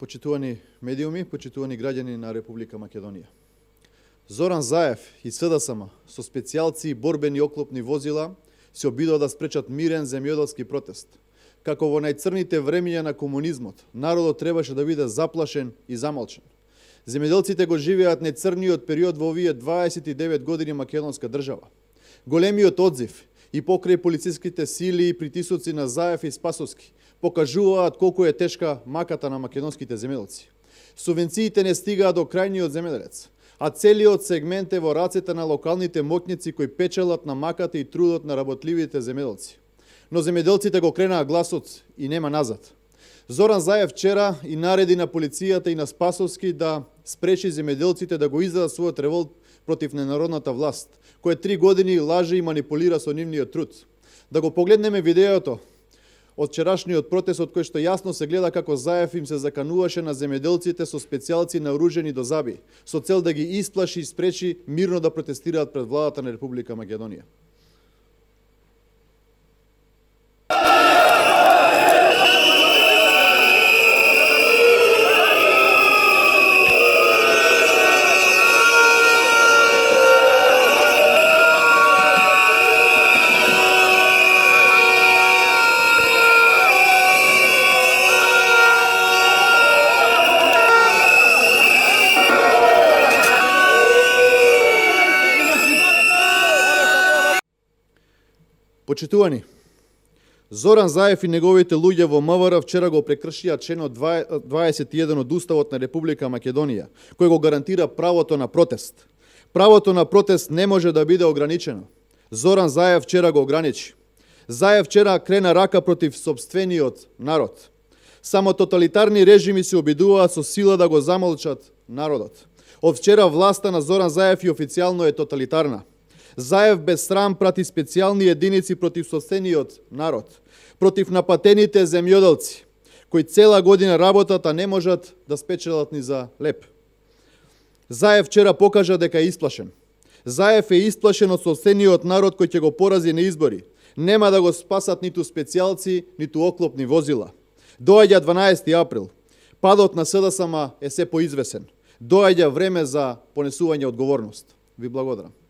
Почитувани медиуми, почитувани граѓани на Република Македонија. Зоран Заев и СДСМ со специјалци и борбени оклопни возила се обидува да спречат мирен земјоделски протест. Како во најцрните времиња на комунизмот, народот требаше да биде заплашен и замолчен. Земјоделците го живеат најцрниот период во овие 29 години македонска држава. Големиот одзив и покрај полициските сили и притисоци на Заев и Спасовски покажуваат колку е тешка маката на македонските земјоделци. Субвенциите не стигаат до крајниот земјоделец, а целиот сегмент е во рацете на локалните моќници кои печелат на маката и трудот на работливите земјоделци. Но земјоделците го кренаа гласот и нема назад. Зоран Заев вчера и нареди на полицијата и на Спасовски да спречи земјоделците да го издадат својот револт против ненародната власт, која 3 години лаже и манипулира со нивниот труд. Да го погледнеме видеото од вчерашниот протест, од кој што јасно се гледа како Заев им се закануваше на земјоделците со специјалци наоружени до заби, со цел да ги исплаши и спречи мирно да протестираат пред владата на Република Македонија. Почитувани, Зоран Заев и неговите луѓе во МВР вчера го прекршија членот 21 од Уставот на Република Македонија, кој го гарантира правото на протест. Правото на протест не може да биде ограничено. Зоран Заев вчера го ограничи. Заев вчера крена рака против сопствениот народ. Само тоталитарни режими се обидуваат со сила да го замолчат народот. Од вчера власта на Зоран Заев и официјално е тоталитарна. Заев без срам прати специјални единици против сопствениот народ, против напатените земјоделци, кои цела година работат, а не можат да спечелат ни за леп. Заев вчера покажа дека е исплашен. Заев е исплашен од сопствениот народ кој ќе го порази на избори. Нема да го спасат ниту специјалци, ниту оклопни возила. Доаѓа 12 април. Падот на СДСМ е се поизвесен. Доаѓа време за понесување одговорност. Ви благодарам.